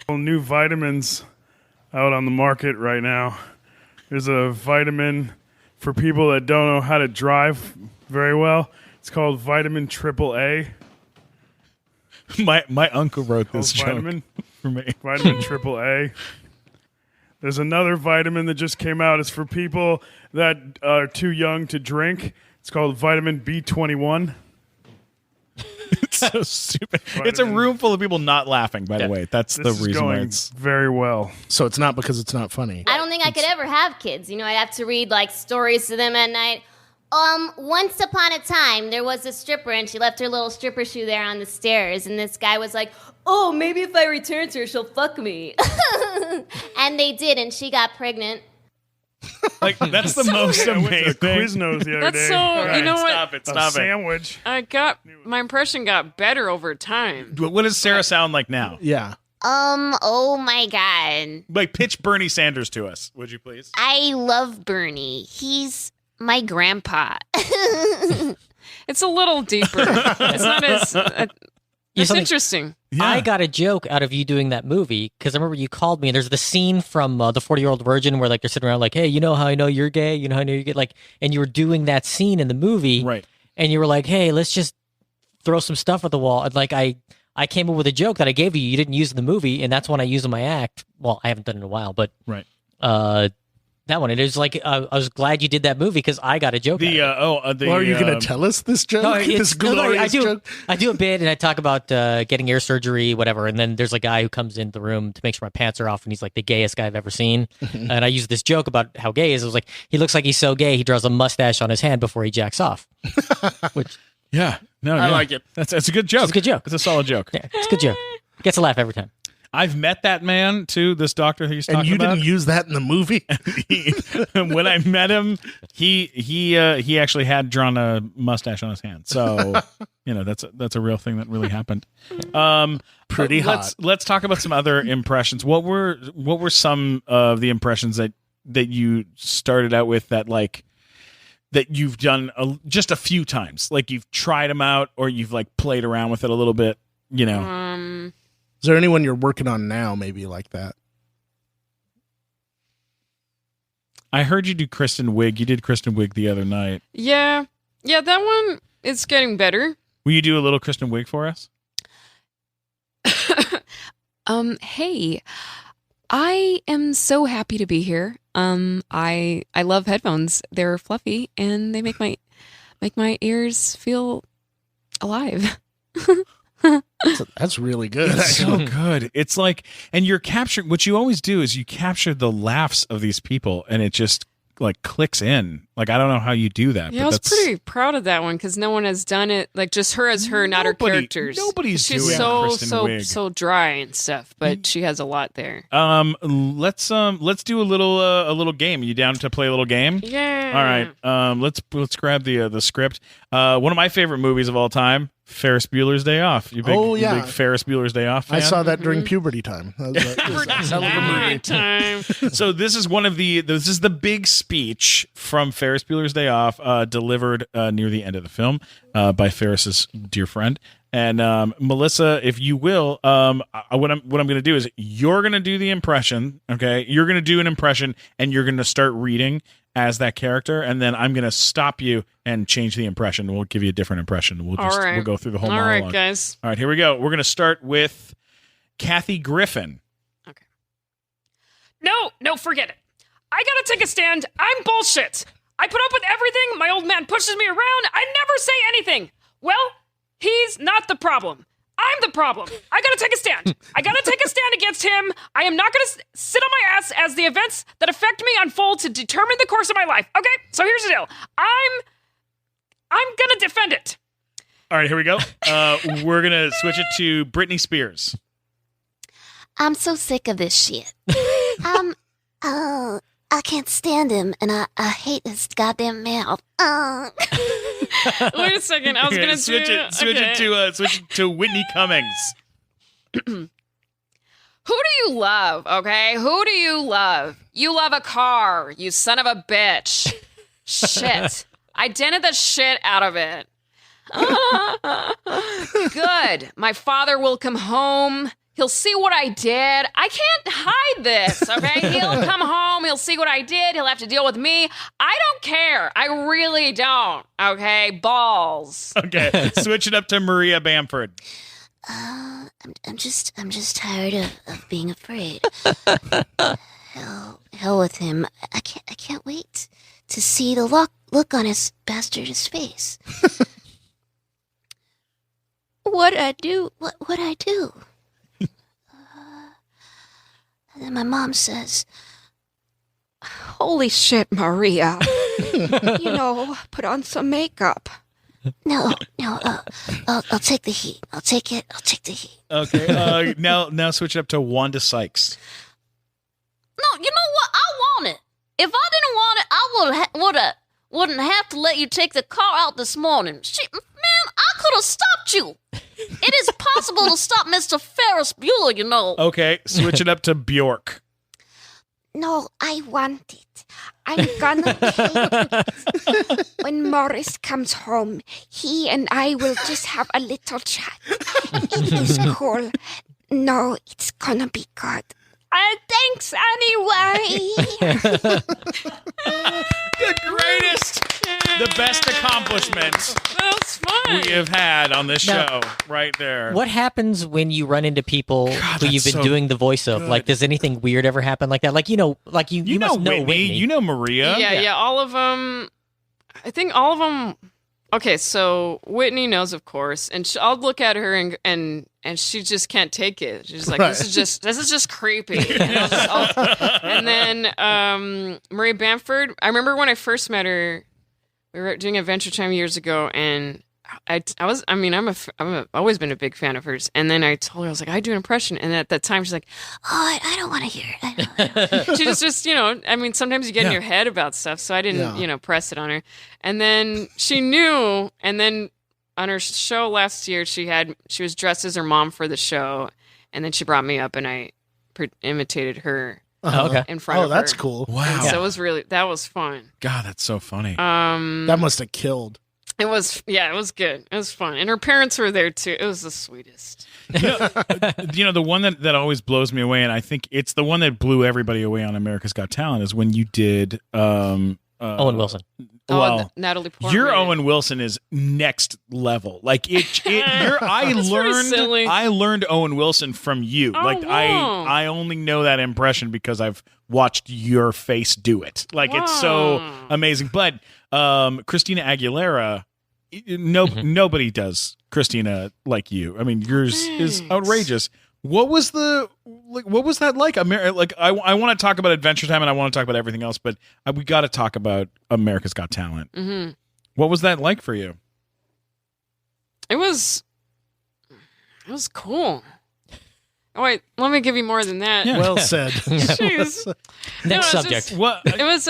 new vitamins out on the market right now. There's a vitamin for people that don't know how to drive very well. It's called vitamin AAA. My uncle wrote this joke Vitamin for me. Vitamin AAA. There's another vitamin that just came out. It's for people that are too young to drink. It's called vitamin B21. It's so stupid. It's a room full of people not laughing, by the way. That's the This is reason why going it's... very well. So it's not because it's not funny. I don't think I could ever have kids. I'd have to read like stories to them at night. Once upon a time, there was a stripper, and she left her little stripper shoe there on the stairs, and this guy was like, oh, maybe if I return to her, she'll fuck me. And they did, and she got pregnant. Like, that's the most I went to amazing. Quiznos the other That's day. so. You know what? Stop it. A Stop it. sandwich. My impression got better over time. What does Sarah sound like now? Yeah. Oh my God. Like, pitch Bernie Sanders to us, would you please? I love Bernie. He's my grandpa. It's a little deeper. It's not as. It's something- interesting. I got a joke out of you doing that movie because I remember you called me and there's the scene from the 40-Year-Old Virgin where like they're sitting around like, hey, you know how I know you're gay? You know how I know you're gay? Like, and you were doing that scene in the movie. Right. And you were like, hey, let's just throw some stuff at the wall. And like, I came up with a joke that I gave you. You didn't use in the movie. And that's one I use in my act. Well, I haven't done it in a while, but Right. that one. It was like, I was glad you did that movie because I got a joke. Well, Well, are you going to tell us this joke? No, This glorious joke? I do a bit and I talk about getting ear surgery, whatever. And then there's a guy who comes into the room to make sure my pants are off, and he's like the gayest guy I've ever seen. And I use this joke about how gay he is. I was like, he looks like he's so gay, he draws a mustache on his hand before he jacks off. Which, Yeah. No, I like it. That's a good joke. It's a good joke. It's a solid joke. yeah, it's a good joke. Gets a laugh every time. I've met that man, too, this doctor he's talking And you about. didn't use that in the movie? When I met him, he actually had drawn a mustache on his hand. So, that's a real thing that really happened. Pretty hot. Let's talk about some other impressions. What were some of the impressions that you started out with that you've done just a few times? Like you've tried them out or you've like played around with it a little bit, Is there anyone you're working on now maybe like that? I heard you do Kristen Wiig. You did Kristen Wiig the other night. Yeah, that one is getting better. Will you do a little Kristen Wiig for us? Hey, I am so happy to be here. I love headphones. They're fluffy and they make my ears feel alive. That's really good. It's so good. It's like, and you're capturing, what you always do is you capture the laughs of these people and it just like clicks in. Like, I don't know how you do that. Yeah, but I was that's pretty proud of that one because no one has done it. Like just her as her, not her characters. Nobody's She's doing Kristen Wiig. so dry and stuff, but she has a lot there. Let's do a little game. Are you down to play a little game? Yeah. All right. Let's grab the script. One of my favorite movies of all time, Ferris Bueller's Day Off. You big Ferris Bueller's Day Off fan? I saw that during puberty time. That was a hell of a movie. Time. So this is the big speech from Ferris Bueller's Day Off, delivered near the end of the film by Ferris's dear friend. And Mellissa, if you will, what I'm going to do is you're going to do the impression. Okay, you're going to do an impression, and you're going to start reading as that character, and then I'm going to stop you and change the impression. We'll give you a different impression. We'll go through the whole monologue. All right, guys. All right, here we go. We're going to start with Kathy Griffin. Okay. No, forget it. I gotta take a stand. I'm bullshit. I put up with everything. My old man pushes me around. I never say anything. Well, he's not the problem. I'm the problem. I gotta take a stand. I gotta take a stand against him. I am not gonna sit on my ass as the events that affect me unfold to determine the course of my life. Okay? So here's the deal. I'm gonna defend it. All right, here we go. We're going to switch it to Britney Spears. I'm so sick of this shit. I can't stand him, and I hate his goddamn mouth. Wait a second. I was Okay, gonna switch it to Whitney Cummings. Who do you love? Okay, who do you love? You love a car, you son of a bitch. Shit, I dented the shit out of it. Good. My father will come home. He'll see what I did. I can't hide this, okay? He'll come home. He'll see what I did. He'll have to deal with me. I don't care. I really don't, okay? Balls. Okay, switch it up to Maria Bamford. I'm just tired of being afraid. Hell with him. I can't wait to see the look on his bastard's face. What'd I do? What'd I do? And then my mom says, Holy shit, Maria. Put on some makeup. No, I'll take the heat. I'll take the heat. Okay, now switch it up to Wanda Sykes. No, you know what? I want it. If I didn't want it, I wouldn't have to let you take the car out this morning. Shit, man, I could have stopped you. It is possible to stop Mr. Ferris Bueller, you know. Okay, switch it up to Bjork. No, I want it. I'm gonna take it. When Morris comes home, he and I will just have a little chat. It is cool. No, it's gonna be good. Thanks anyway. The greatest, the best accomplishment That's fun. we have had on this Now, show, right there. What happens when you run into people who you've been so doing the voice of? good. Like, does anything weird ever happen like that? Like, you must know Whitney. You know Maria. Yeah, all of them. I think all of them. Okay, so Whitney knows, of course, and I'll look at her and she just can't take it. She's like, Right. this is just creepy. And then Marie Bamford. I remember when I first met her. We were doing Adventure Time years ago, and I've always been a big fan of hers. And then I told her, I was like, I do an impression. And at that time, she's like, Oh, I don't want to hear it. she was just, sometimes you get in your head about stuff. So I didn't, press it on her. And then she knew. And then on her show last year, she was dressed as her mom for the show. And then she brought me up and I imitated her okay. in front of her. Oh, that's cool. Wow. So it was that was fun. God, that's so funny. That must have killed. It was good. It was fun. And her parents were there too. It was the sweetest. The one that always blows me away, and I think it's the one that blew everybody away on America's Got Talent, is when you did Owen Wilson. Well, Natalie Portman. your Owen Wilson is next level. Like I learned Owen Wilson from you. Oh, like wow. I only know that impression because I've watched your face do it. Like it's so Wow. amazing. But Christina Aguilera, nobody does Christina like you. I mean, yours is outrageous. What was that like? I want to talk about Adventure Time and I want to talk about everything else, but we got to talk about America's Got Talent. Mm-hmm. What was that like for you? It was cool. Oh, wait, let me give you more than that. Yeah. Well said. Jeez. Next No, subject. What? It was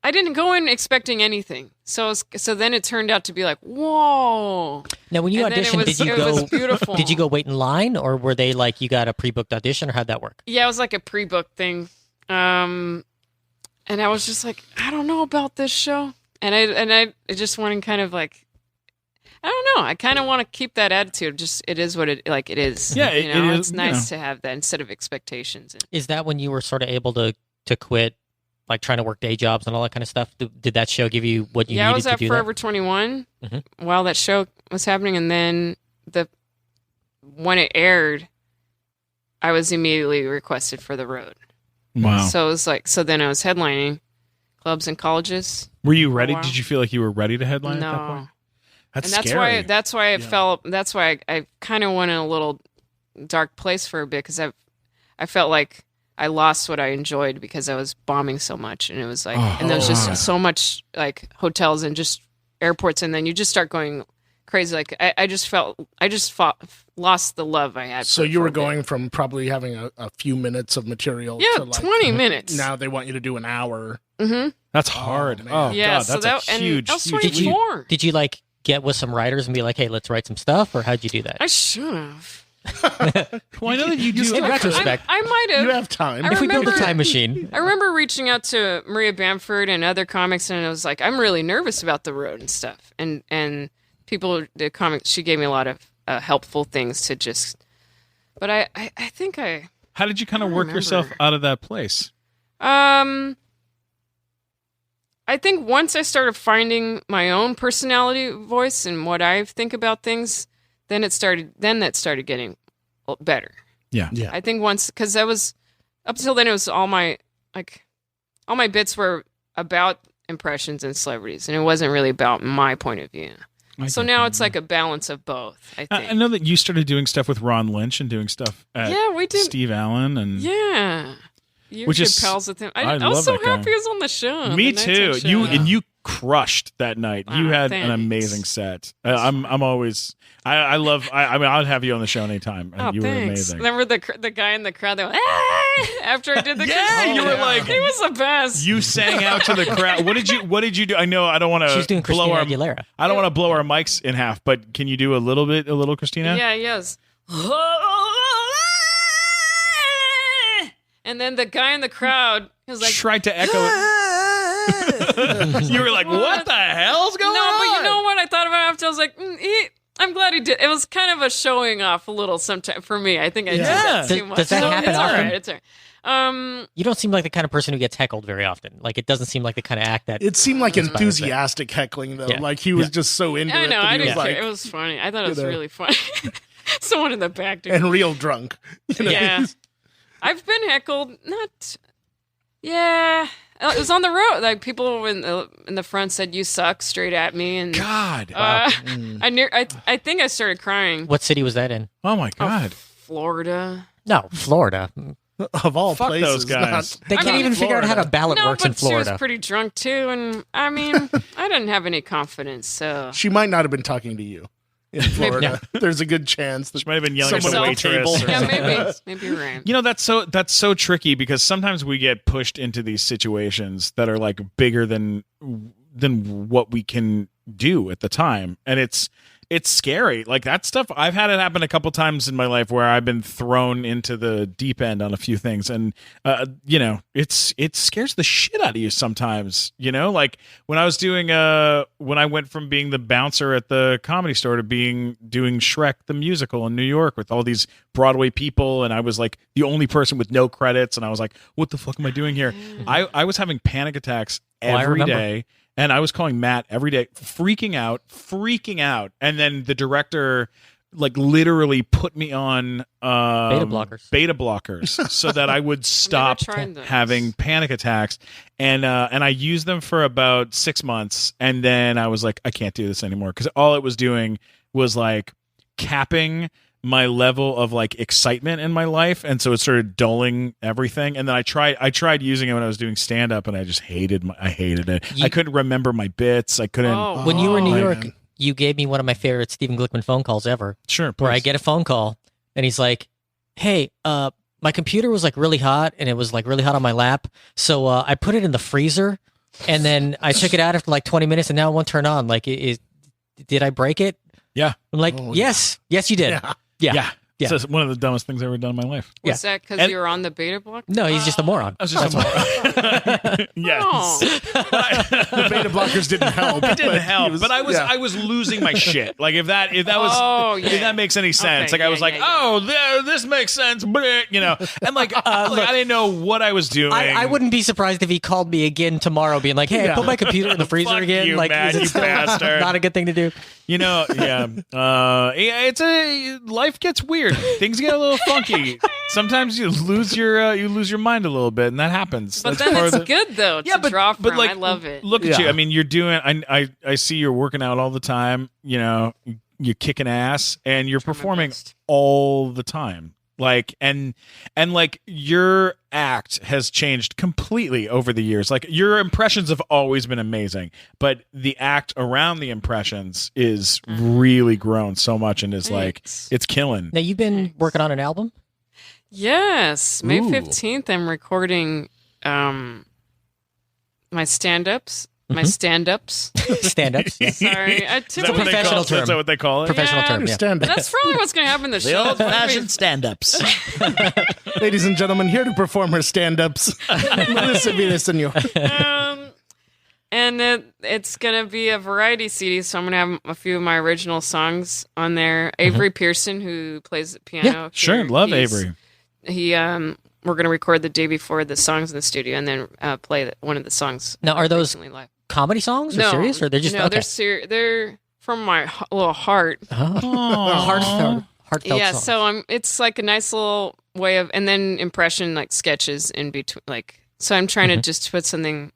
I didn't go in expecting anything. So then it turned out to be like, whoa. Now, when you And then auditioned, it was beautiful. Did you go wait in line, or were they like you got a pre-booked audition, or how'd that work? Yeah, it was like a pre-book thing. And I was just like, I don't know about this show. And I just wanted kind of like, I don't know. I kind of want to keep that attitude. Just it is what it is. Yeah, it is, It's nice to have that instead of expectations. Is that when you were sort of able to quit, like trying to work day jobs and all that kind of stuff? Did that show give you what you I needed was to at do Forever 21 Mhm. while that show was happening, and then when it aired, I was immediately requested for the road. Wow. So it was like, then I was headlining clubs and colleges. Were you ready? Wow. Did you feel like you were ready to headline No. at that point? That's And scary. that's why I kind of went in a little dark place for a bit, because I felt like I lost what I enjoyed because I was bombing so much, and it was like, and there was just so much like hotels and just airports, and then you just start going crazy. Like I just lost the love I had. So you were going from probably having a few minutes of material to like 20 minutes. Now they want you to do an hour. Mm-hmm. That's hard. man. Oh, Yeah, God, so that's a huge, I was huge. 24. Did you like get with some writers and be like, hey, let's write some stuff, or how'd you do that? I should have. Well, I know that you do. In retrospect, I might have. You have time. I if we build a remember- time machine, I remember reaching out to Maria Bamford and other comics, and I was like, I'm really nervous about the road and stuff. And people, the comics, she gave me a lot of helpful things to just. But I think I. How did you kind of I work remember. yourself out of that place? I think once I started finding my own personality voice and what I think about things, then that started getting better. Yeah. Yeah. I think once, because I was up until then, it was all my bits were about impressions and celebrities, and it wasn't really about my point of view. So now it's like a balance of both. I think. I know that you started doing stuff with Ron Lynch and doing stuff at Yeah, we did. Steve Allen and Yeah, you're Which good is- pals with him. I I was love so that guy. happy he was on the show. me the too. nighttime show. You crushed that night. You Wow, had an thanks. amazing set. I'm always I love I mean I'd have you on the show anytime. And Oh, you were thanks. amazing. Remember the guy in the crowd that went, "Ah!" after I did the Yeah, you were like he was the best. you sang out to the crowd. What did you do? I know I don't want to she's doing blow Christina our Aguilera. I don't want to blow our mics in half, but can you do a little Christina? Yeah, yes. And then the guy in the crowd was like, Tried to echo it. You were like, what the hell's going no, on? but you know what I thought about it after? I was like, I'm glad he did. It was kind of a showing off a little sometime for me. I think I did that Does- too much. does that No, happen it's all often? right. It's all right. You don't seem like the kind of person who gets heckled very often. Like, it doesn't seem like the kind of act that. It seemed like inspires enthusiastic heckling, though. Yeah. Like he was just so into I it. know. that I he didn't was care. like, It was funny. I thought it was you know. really funny. Someone in the back did. and real drunk. You know? Yeah. I've been heckled. Not. Yeah. It was on the road. Like people in the front said, "You suck," straight at me, and God. I think I started crying. What city was that in? Oh my God. Florida. No, Florida. Of all Fuck places, those guys. They can't not even figure out how to Florida. ballot No, works in but she was Florida. pretty drunk too, and I mean, I didn't have any confidence. So She might not have been talking to you in Florida. There's a good chance that She might have been yelling at someone the at the waitress. table- yeah, maybe you're right. You know, that's so tricky because sometimes we get pushed into these situations that are like bigger than what we can do at the time, and it's scary. Like that stuff, I've had it happen a couple times in my life where I've been thrown into the deep end on a few things, and you know, it scares the shit out of you sometimes. You know, like when I was doing when I went from being the bouncer at the Comedy Store to doing Shrek the musical in New York with all these Broadway people, and I was like the only person with no credits, and I was like, what the fuck am I doing here? I was having panic attacks I every remember. day. And I was calling Matt every day, freaking out. And then the director, like, literally put me on beta blockers so that I would stop tried those. having panic attacks. And I used them for about 6 months. And then I was like, I can't do this anymore. Because all it was doing was, like, capping my level of like excitement in my life, and so it started dulling everything. And then I tried using it when I was doing stand up, and I just hated it. I couldn't remember my bits. I couldn't. Oh. When you were in New Oh, York, man. you gave me one of my favorite Stephen Glickman phone calls ever, Sure, where I please. get a phone call and he's like, "Hey, my computer was like really hot and it was like really hot on my lap, so I put it in the freezer, and then I took it out after like 20 minutes, and now it won't turn on. Like, did I break it?" Yeah. I'm like, Oh, yes, you did. Yeah. Yeah. So it's one of the dumbest things I've ever done in my life. Was that because And- you were on the beta block? No, he's just a moron. I was just yes. Oh. the beta blockers didn't help. It didn't but help, he was- but I yeah. was losing my shit. Like if that was Oh, if yeah. that makes any sense. Okay, like I was yeah, like, yeah, yeah. oh, this makes sense, bleh, you know. And like, I didn't know what I was doing. I wouldn't be surprised if he called me again tomorrow, being like, "Hey, I Yeah. put my computer in the freezer Fuck again." you, Like, man, is it you still bastard. not a good thing to do? You know, yeah. Life gets weird. Things get a little funky. Sometimes you lose your mind a little bit, and that happens. But That's then part it's of the- good though to draw from. I love it. Look at you. Yeah. I mean, you're doing. I see you're working out all the time. You know, you're kicking ass, and you're performing best. all the time. Like and like your act has changed completely over the years. Like your impressions have always been amazing, but the act around the impressions is really grown so much and is like it's killing. Now you've been working on an album? Yes, May Ooh. 15th. I'm recording my stand-ups. My stand-ups. Stand-ups. Yeah. Sorry, Is that what they professional call, term. Is that what they call it? Professional Yeah. term. Yeah. Stand up. That's probably what's going to happen in the The show. old-fashioned stand-ups. Ladies and gentlemen, here to perform her stand-ups, Mellissa Villasenor. And it's going to be a variety CD, so I'm going to have a few of my original songs on there. Avery Pearson, who plays the piano. Yeah, Sure, love Avery. We're going to record the day before the songs in the studio and then play one of the songs. Now, are those recently live. comedy songs or serious, or they're just no, okay? they're from my little heart. Heartfelt Yeah, songs. so it's like a nice little way of, and then impression like sketches in between, like. So I'm trying to just put something.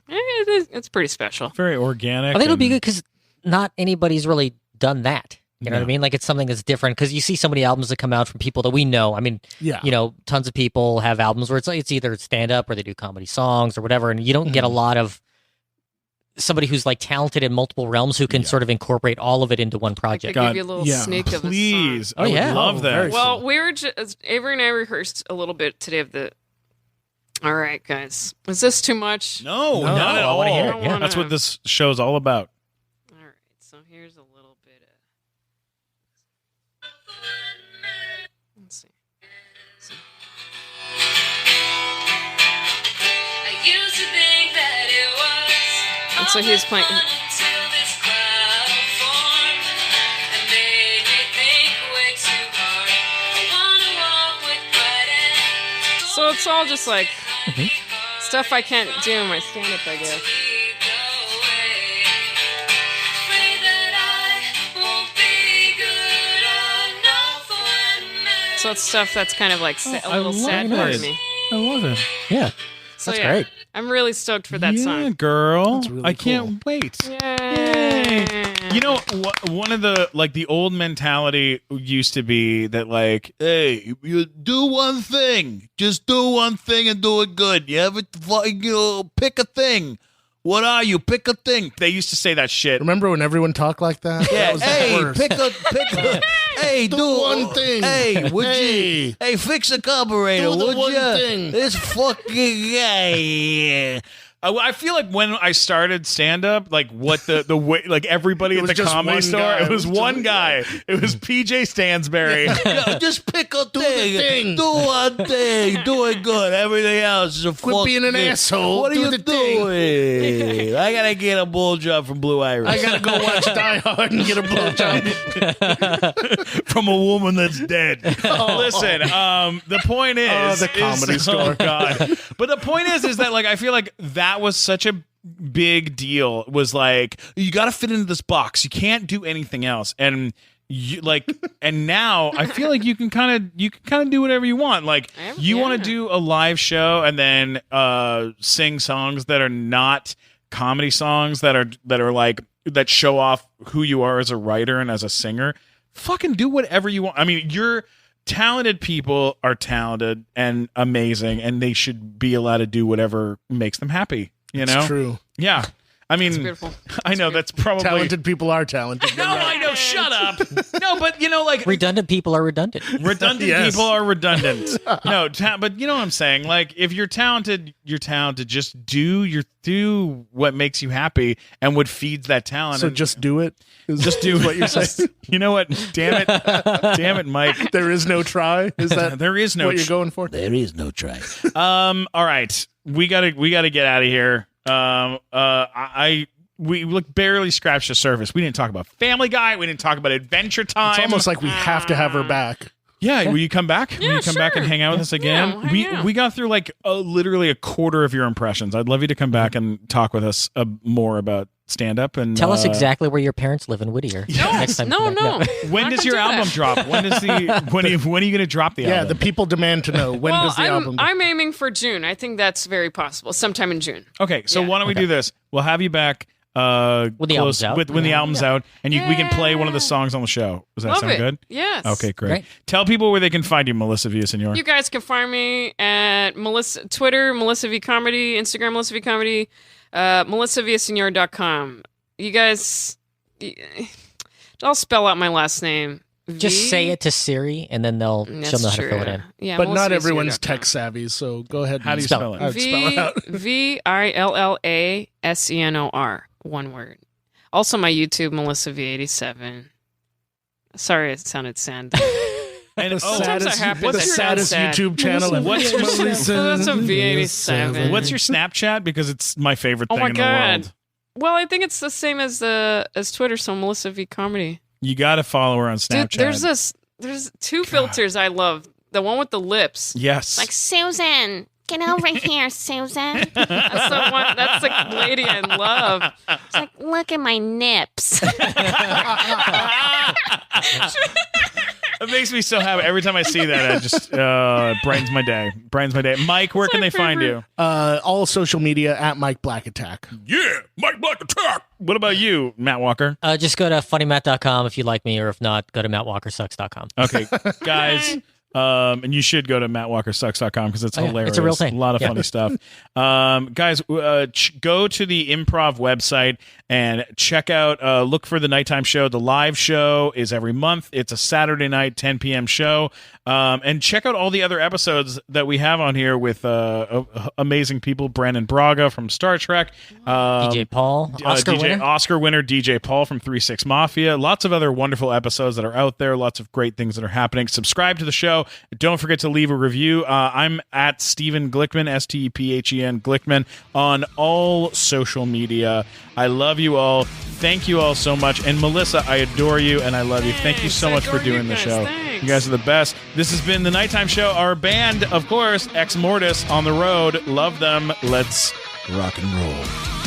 It's pretty special. Very organic. I think it'll be and- good because not anybody's really done that. You know what I mean? Like it's something that's different because you see so many albums that come out from people that we know. I mean, Yeah. you know, tons of people have albums where it's either stand up or they do comedy songs or whatever, and you don't get a lot of somebody who's like talented in multiple realms who can sort of incorporate all of it into one I could project. God, give you a little yeah. sneak of a Please. song. Oh, I would yeah. love Oh, that. very Well, we were just Avery and I rehearsed a little bit today of the. All right, guys, was this too much? No, not at I all. wanna hear it, I yeah. That's what this show's all about. All right, so here's a little bit of. Let's see. And so he's playing. So it's all just like stuff I can't do in my stand-up, I guess. So it's stuff that's kind of like a little sad part it. of me. I love it. Yeah, So, that's yeah, great. I'm really stoked for that yeah, song. girl. That's really I can't wait. Yay. You know, one of the like the old mentality used to be that like, hey, you do one thing, just do one thing and do it good. You ever, pick a thing. What are you? Pick a thing. They used to say that shit. Remember when everyone talked like that? Yeah, That was the hey, worst. pick a, hey, do one thing. Hey, would Hey. you? Hey, fix a carburetor, Do the would one you? thing. This fucking guy. I feel like when I started stand up, like what the way, like everybody at was the just comedy one store, guy. it was one guy. It was PJ Stansberry. Yeah, just pick a thing. thing. Do one thing. Do it good. Everything else is a Quit being an asshole. What are Do you the thing. doing? I gotta get a bull job from Blue Iris. I gotta go watch Die Hard and get a blowjob. From a woman that's dead. Listen, the point is, the comedy store. Oh God! But the point is that like I feel like that was such a big deal. Was like you got to fit into this box. You can't do anything else, and you like, and now I feel like you can kind of do whatever you want. Like you want to do a live show and then sing songs that are not comedy songs that are like that show off who you are as a writer and as a singer. Fucking do whatever you want. I mean, you're talented. People are talented and amazing, and they should be allowed to do whatever makes them happy. You know, It's true. Yeah. I mean, beautiful. I know that's probably Talented people are talented. No, I know. Shut up. No, but you know, like Redundant people are redundant. redundant Yes. people are redundant. No, but you know what I'm saying. Like, if you're talented, you're talented. Just do what makes you happy and what feeds that talent. So and just do it. just do what you're saying. You know what? Damn it, Mike. There is no try. Is that There is no. what you're going for? There is no try. All right, we gotta get out of here. We look barely scratched the surface. We didn't talk about Family Guy. We didn't talk about Adventure Time. It's almost like we have to have her back. Yeah, will you come back? Will you come back and sure. hang out with us again? Yeah, we'll hang out. We got through like literally a quarter of your impressions. I'd love you to come back and talk with us more about stand up and Tell us exactly where your parents live in Whittier. next time you No, come back. no. when Not does gonna your do album that. drop? When is when are you going to drop the Yeah, album? the people demand to know. When Well, does the album I'm aiming for June. I think that's very possible. Sometime in June. Okay, so Yeah. why don't we do this? We'll have you back When the album's out. when the album's out, and we can play one of the songs on the show. Does that Love sound it. good? Yes. Okay, great. Tell people where they can find you, Mellissa Villasenor. You guys can find me at Twitter, Mellissa V Comedy, Instagram, Mellissa V Comedy, MelissaVillasenor.com. You guys, I'll spell out my last name. Just say it to Siri, and then she'll know how to fill it in. Yeah, but not everyone's tech savvy, so go ahead. How do you spell it? Spell it out. Villasenor. One word. Also, my YouTube, Mellissa V87. Sorry, it sounded sad. And sometimes I have to the say saddest sad. YouTube channel. What's your That's a V87. What's your Snapchat? Because it's my favorite thing Oh my in the god. world. Well, I think it's the same as Twitter, so Mellissa V Comedy. You got to follow her on Snapchat. Dude, there's two filters I love. The one with the lips. Yes. Like, Susan, get over here, Susan. That's the one. That's the lady I love. It's like, look at my nips. It makes me so happy. Every time I see that, I just brightens my day. Brightens my day. Mike, where can they find you? All social media at Mike Black Attack. Yeah, Mike Black Attack. What about you, Matt Walker? Just go to funnymatt.com if you like me, or if not, go to mattwalkersucks.com. Okay, guys. And you should go to mattwalkersucks.com because it's hilarious. It's a real thing. A lot of funny stuff. Guys, go to the Improv website and check out, look for the nighttime show. The live show is every month. It's a Saturday night, 10 p.m. show. And check out all the other episodes that we have on here with amazing people. Brandon Braga from Star Trek. DJ Paul, Oscar winner DJ Paul from 3-6 Mafia. Lots of other wonderful episodes that are out there. Lots of great things that are happening. Subscribe to the show. Don't forget to leave a review. I'm at Stephen Glickman, Stephen Glickman, on all social media. I love you all. Thank you all so much. And Mellissa, I adore you and I love you. Thank you so much for doing the show. Thanks. You guys are the best. This has been the Nighttime Show. Our band, of course, Ex Mortis on the road. Love them. Let's rock and roll.